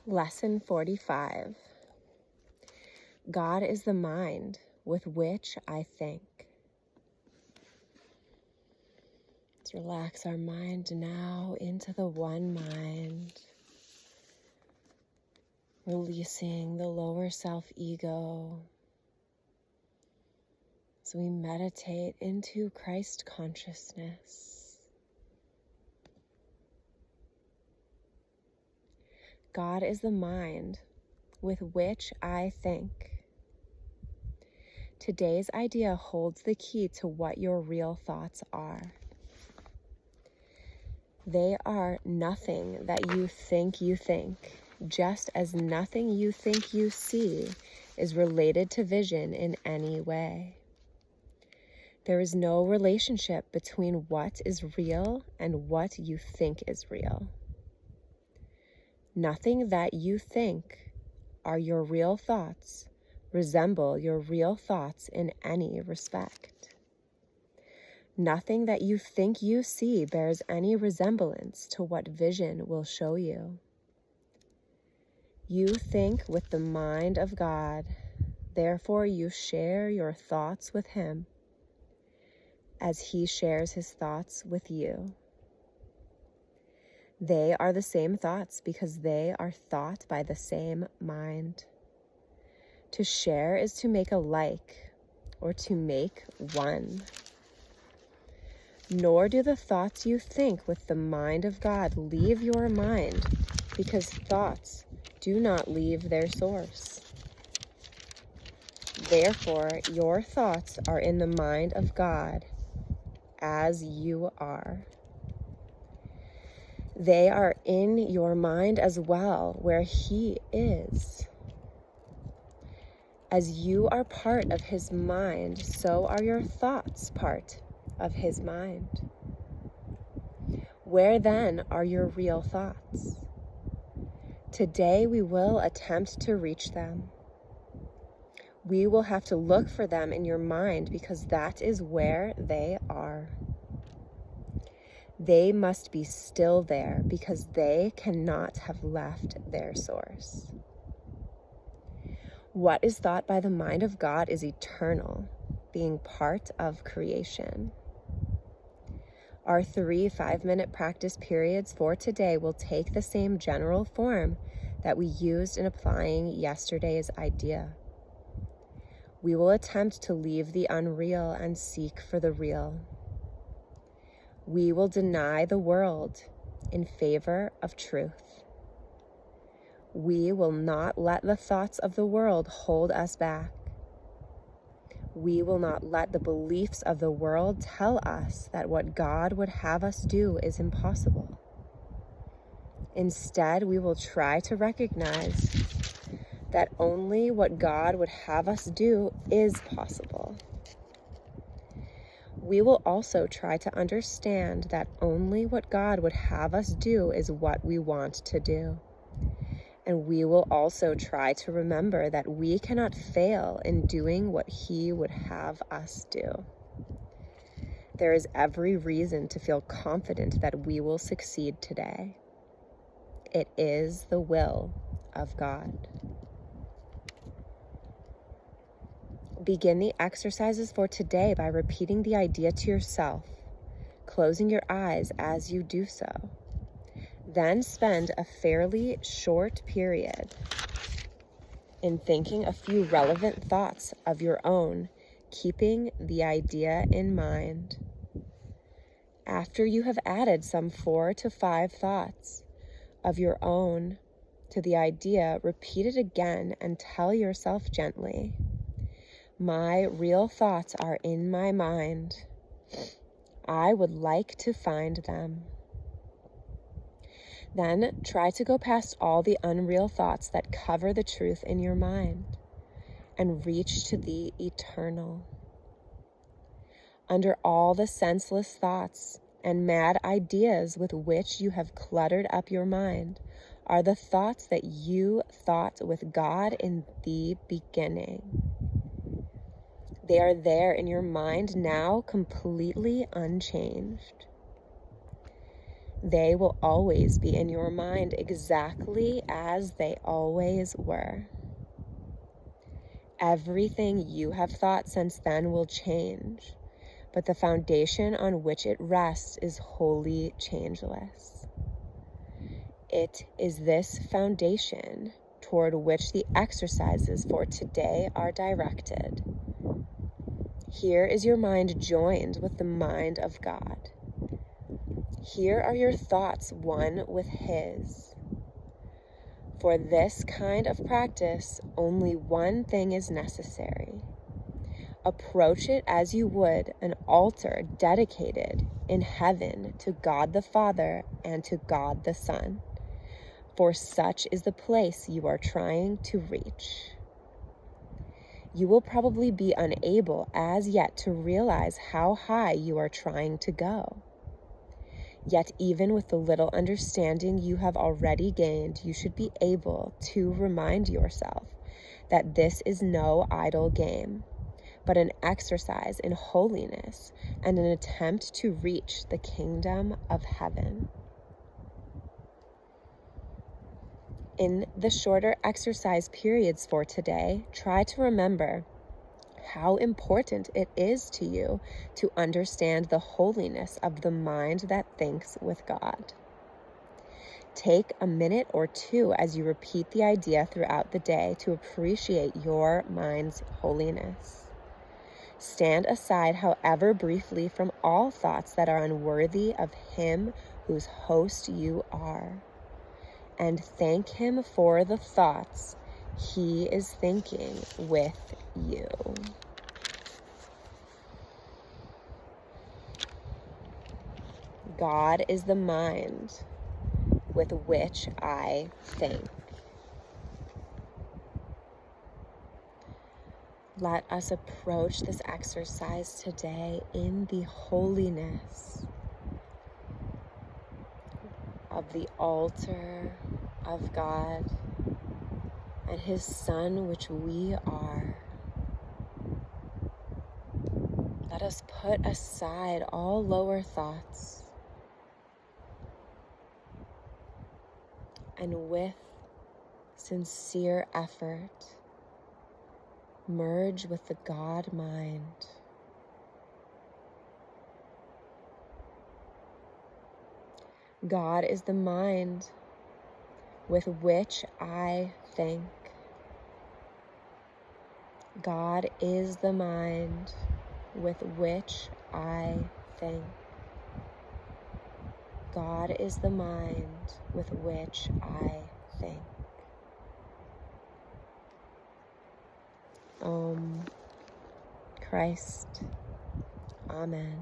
Lesson 45. God is the mind with which I think. Let's relax our mind now into the one mind, releasing the lower self-ego as we meditate into Christ consciousness. God is the mind with which I think. Today's idea holds the key to what your real thoughts are. They are nothing that you think, just as nothing you think you see is related to vision in any way. There is no relationship between what is real and what you think is real. Nothing that you think are your real thoughts resemble your real thoughts in any respect. Nothing that you think you see bears any resemblance to what vision will show you. You think with the mind of God, therefore you share your thoughts with Him as He shares His thoughts with you. They are the same thoughts because they are thought by the same mind. To share is to make alike or to make one. Nor do the thoughts you think with the mind of God leave your mind, because thoughts do not leave their source. Therefore, your thoughts are in the mind of God as you are. They are in your mind as well, where He is. As you are part of His mind, so are your thoughts part of His mind. Where then are your real thoughts? Today we will attempt to reach them. We will have to look for them in your mind because that is where they are. They must be still there because they cannot have left their source. What is thought by the mind of God is eternal, being part of creation. Our 3 5-minute practice periods for today will take the same general form that we used in applying yesterday's idea. We will attempt to leave the unreal and seek for the real. We will deny the world in favor of truth. We will not let the thoughts of the world hold us back. We will not let the beliefs of the world tell us that what God would have us do is impossible. Instead, we will try to recognize that only what God would have us do is possible. We will also try to understand that only what God would have us do is what we want to do. And we will also try to remember that we cannot fail in doing what He would have us do. There is every reason to feel confident that we will succeed today. It is the will of God. Begin the exercises for today by repeating the idea to yourself, closing your eyes as you do so. Then spend a fairly short period in thinking a few relevant thoughts of your own, keeping the idea in mind. After you have added some 4 to 5 thoughts of your own to the idea, repeat it again and tell yourself gently, "My real thoughts are in my mind. I would like to find them." Then try to go past all the unreal thoughts that cover the truth in your mind and reach to the eternal. Under all the senseless thoughts and mad ideas with which you have cluttered up your mind are the thoughts that you thought with God in the beginning. They are there in your mind now, completely unchanged. They will always be in your mind exactly as they always were. Everything you have thought since then will change, but the foundation on which it rests is wholly changeless. It is this foundation toward which the exercises for today are directed. Here is your mind joined with the mind of God. Here are your thoughts one with His. For this kind of practice, only one thing is necessary. Approach it as you would an altar dedicated in heaven to God the Father and to God the Son, for such is the place you are trying to reach. You will probably be unable as yet to realize how high you are trying to go. Yet even with the little understanding you have already gained, you should be able to remind yourself that this is no idle game, but an exercise in holiness and an attempt to reach the kingdom of heaven. In the shorter exercise periods for today, try to remember how important it is to you to understand the holiness of the mind that thinks with God. Take a minute or two as you repeat the idea throughout the day to appreciate your mind's holiness. Stand aside, however briefly, from all thoughts that are unworthy of Him whose host you are, and thank Him for the thoughts He is thinking with you. God is the mind with which I think. Let us approach this exercise today in the holiness of the altar of God and His Son, which we are. Let us put aside all lower thoughts and with sincere effort, merge with the God mind. God is the mind with which I think. God is the mind with which I think. God is the mind with which I think. Christ. Amen.